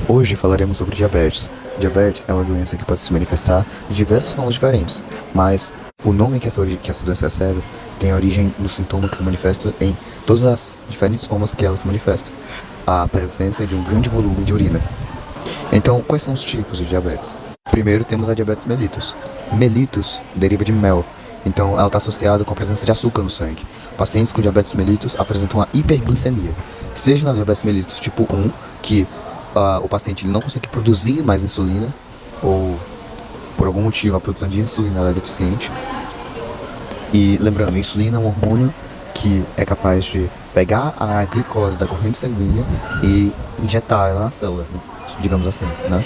Hoje falaremos sobre diabetes. Diabetes é uma doença que pode se manifestar de diversas formas diferentes, mas o nome que essa doença recebe tem origem no sintoma que se manifesta em todas as diferentes formas que ela se manifesta. A presença de um grande volume de urina. Então, quais são os tipos de diabetes? Primeiro temos a diabetes mellitus. Mellitus deriva de mel, então ela está associada com a presença de açúcar no sangue. Pacientes com diabetes mellitus apresentam uma hiperglicemia, seja na diabetes mellitus tipo 1, que o paciente não consegue produzir mais insulina, ou por algum motivo a produção de insulina é deficiente. E lembrando, a insulina é um hormônio que é capaz de pegar a glicose da corrente sanguínea e injetar ela na célula, digamos assim, né?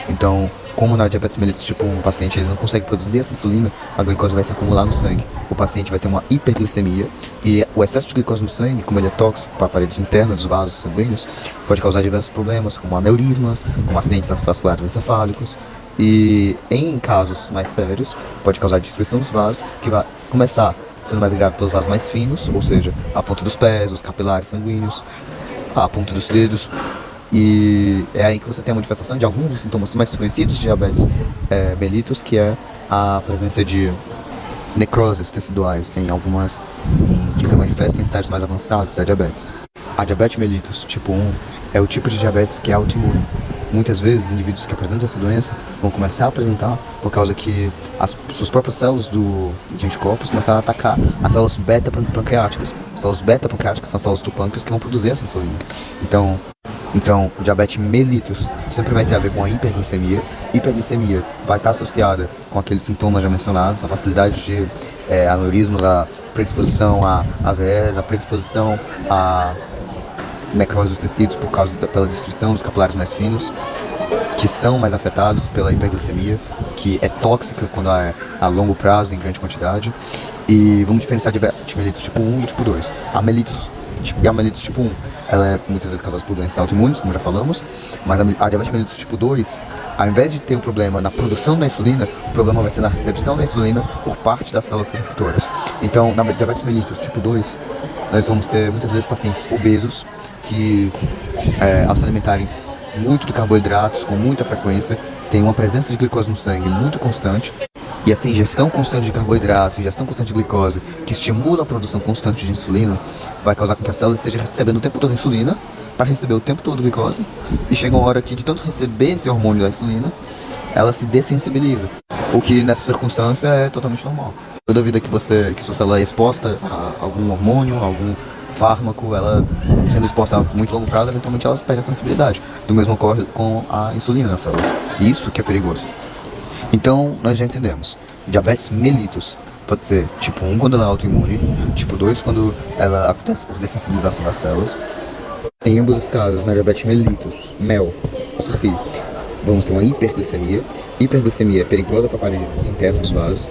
Então, como na diabetes mellitus tipo 1, o paciente ele não consegue produzir essa insulina, a glicose vai se acumular no sangue. O paciente vai ter uma hiperglicemia e o excesso de glicose no sangue, como ele é tóxico para a parede interna dos vasos sanguíneos, pode causar diversos problemas, como aneurismas, como acidentes vasculares encefálicos. E em casos mais sérios, pode causar destruição dos vasos, que vai começar sendo mais grave pelos vasos mais finos, ou seja, a ponta dos pés, os capilares sanguíneos, a ponta dos dedos. E é aí que você tem a manifestação de alguns dos sintomas mais conhecidos de diabetes mellitus, que é a presença de necroses teciduais que se manifestam em estágios mais avançados da diabetes. A diabetes mellitus tipo 1 é o tipo de diabetes que é autoimune. Muitas vezes, indivíduos que apresentam essa doença vão começar a apresentar por causa que as suas próprias células de anticorpos começaram a atacar as células beta-pancreáticas. As células beta-pancreáticas são as células do pâncreas que vão produzir essa insulina. Então, o diabetes mellitus sempre vai ter a ver com a hiperglicemia. Hiperglicemia vai estar associada com aqueles sintomas já mencionados, a facilidade de aneurismos, a predisposição a AVEs, a predisposição a necrose dos tecidos pela destruição dos capilares mais finos, que são mais afetados pela hiperglicemia, que é tóxica quando é a longo prazo, em grande quantidade. E vamos diferenciar a diabetes mellitus tipo 1 e tipo 2. A mellitus tipo 1, ela é muitas vezes causada por doenças autoimunes, como já falamos, mas a diabetes mellitus tipo 2, ao invés de ter um problema na produção da insulina, o problema vai ser na recepção da insulina por parte das células receptoras. Então, na diabetes mellitus tipo 2, nós vamos ter muitas vezes pacientes obesos que, ao se alimentarem muito de carboidratos com muita frequência, tem uma presença de glicose no sangue muito constante. E essa ingestão constante de carboidratos, ingestão constante de glicose, que estimula a produção constante de insulina, vai causar com que a célula esteja recebendo o tempo todo insulina, para receber o tempo todo glicose, e chega uma hora que, de tanto receber esse hormônio da insulina, ela se dessensibiliza, o que nessa circunstância é totalmente normal. Toda vida que sua célula é exposta a algum hormônio, a algum fármaco, ela sendo exposta a muito longo prazo, eventualmente ela perde a sensibilidade. Do mesmo ocorre com a insulina nas células. Isso que é perigoso. Então, nós já entendemos. Diabetes mellitus pode ser tipo 1 quando ela é autoimune, tipo 2 quando ela acontece por dessensibilização das células. Em ambos os casos, na diabetes mellitus, associe, vamos ter uma hiperglicemia. Hiperglicemia é perigosa para a parede interna dos vasos.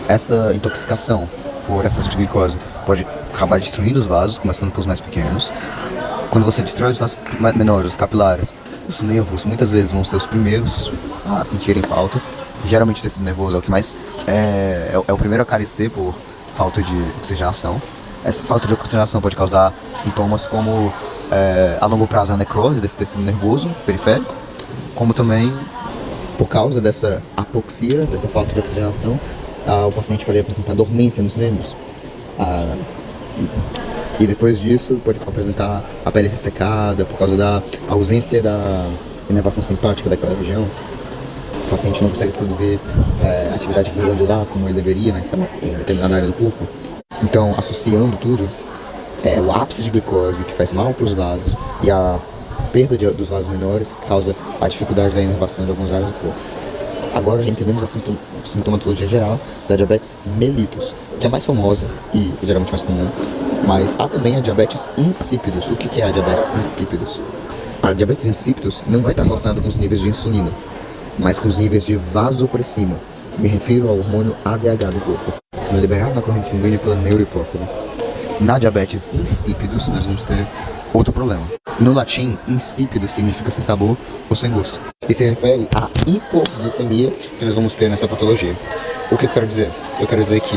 Essa intoxicação por excesso de glicose pode acabar destruindo os vasos, começando pelos mais pequenos. Quando você destrói os vasos menores, os capilares, os nervos muitas vezes vão ser os primeiros a sentirem falta. Geralmente o tecido nervoso é o que mais é o primeiro a carecer por falta de oxigenação. Essa falta de oxigenação pode causar sintomas como a longo prazo a necrose desse tecido nervoso periférico, como também por causa dessa apoxia, dessa falta de oxigenação, o paciente pode apresentar dormência nos membros. E depois disso pode apresentar a pele ressecada por causa da ausência da inervação simpática daquela região. O paciente não consegue produzir atividade glandular como ele deveria em determinada área do corpo. Então, associando tudo, o ápice de glicose que faz mal para os vasos e a perda dos vasos menores causa a dificuldade da inervação de algumas áreas do corpo. Agora já entendemos a sintomatologia geral da diabetes mellitus, que é mais famosa e geralmente mais comum, mas há também a diabetes insípidos. O que é a diabetes insípidos? A diabetes insípidos não vai estar relacionada com os níveis de insulina, mas com os níveis de vasopressina. Me refiro ao hormônio ADH do corpo, liberado na corrente sanguínea pela neurohipófise. Na diabetes insípidos, nós vamos ter outro problema. No latim, insípido significa sem sabor ou sem gosto. E se refere à hipoglicemia que nós vamos ter nessa patologia. O que eu quero dizer? Eu quero dizer que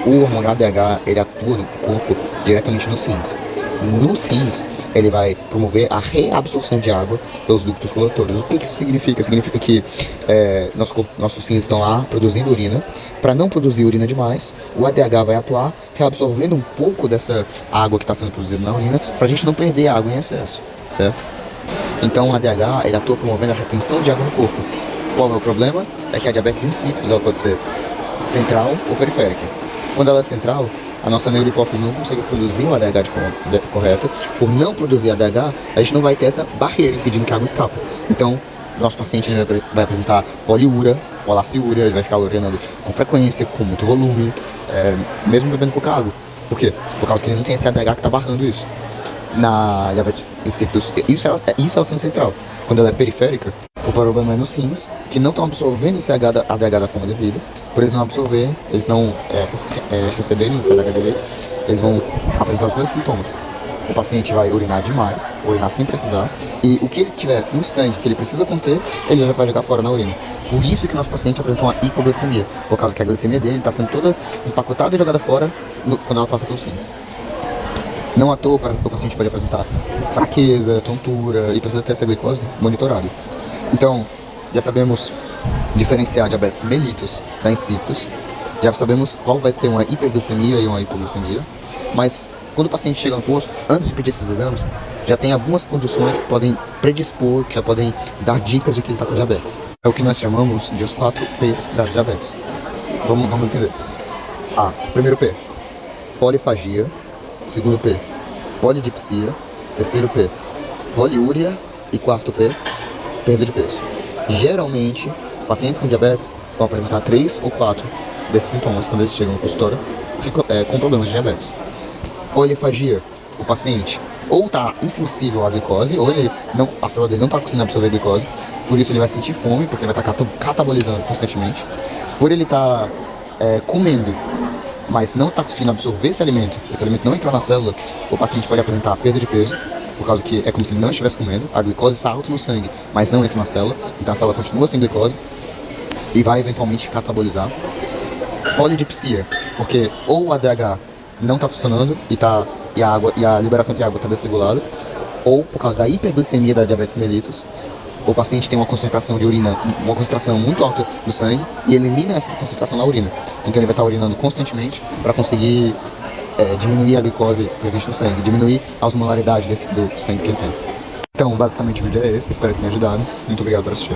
o hormônio ADH ele atua no corpo diretamente nos rins. nos rins, ele vai promover a reabsorção de água pelos ductos coletores. O que isso significa? Significa que nossos rins estão lá produzindo urina. Para não produzir urina demais, o ADH vai atuar reabsorvendo um pouco dessa água que está sendo produzida na urina, para a gente não perder água em excesso, certo? Então o ADH ele atua promovendo a retenção de água no corpo. Qual é o problema? É que a diabetes insípida ela pode ser central ou periférica. Quando ela é central, a nossa neurohipófise não consegue produzir o ADH de forma correta. Por não produzir ADH, a gente não vai ter essa barreira impedindo que a água escape. Então, nosso paciente vai apresentar poliúria, olaciúria, ele vai ficar urinando com frequência, com muito volume, mesmo bebendo pouca água. Por quê? Por causa que ele não tem esse ADH que está barrando isso. Na diabetes insípidos, isso é a central. Quando ela é periférica, o problema é nos rins, que não estão absorvendo esse ADH da forma devida. Por eles não absorver, eles não receberem esse ADH direito, eles vão apresentar os mesmos sintomas. O paciente vai urinar demais, urinar sem precisar, e o que ele tiver no sangue que ele precisa conter, ele já vai jogar fora na urina. Por isso que nosso paciente apresenta uma hipoglicemia, por causa que a glicemia dele está sendo toda empacotada e jogada fora quando ela passa pelos rins. Não à toa, o paciente pode apresentar fraqueza, tontura e precisa ter essa glicose monitorada. Então, já sabemos diferenciar diabetes mellitus da insípidos, já sabemos qual vai ter uma hiperglicemia e uma hipoglicemia, mas quando o paciente chega no posto, antes de pedir esses exames, já tem algumas condições que podem predispor, que já podem dar dicas de que ele está com diabetes. É o que nós chamamos de os 4 P's das diabetes. Vamos entender. Primeiro P, polifagia. Segundo P, polidipsia. Terceiro P, poliúria. E quarto P, perda de peso. Geralmente, pacientes com diabetes vão apresentar 3 ou 4 desses sintomas quando eles chegam no consultório com problemas de diabetes. Polifagia, o paciente ou está insensível à glicose, ou a célula dele não está conseguindo absorver a glicose, por isso ele vai sentir fome, porque ele vai estar catabolizando constantemente. Por ele estar comendo, mas não está conseguindo absorver esse alimento não entrar na célula, o paciente pode apresentar perda de peso, por causa que é como se ele não estivesse comendo, a glicose está alta no sangue, mas não entra na célula, então a célula continua sem glicose e vai eventualmente catabolizar. Polidipsia, porque ou o ADH não está funcionando e a liberação de água está desregulada, ou por causa da hiperglicemia da diabetes mellitus, o paciente tem uma concentração de urina, uma concentração muito alta no sangue e elimina essa concentração na urina. Então ele vai estar urinando constantemente para conseguir diminuir a glicose presente no sangue, diminuir a osmolaridade do sangue que ele tem. Então, basicamente o vídeo é esse, espero que tenha ajudado. Muito obrigado por assistir.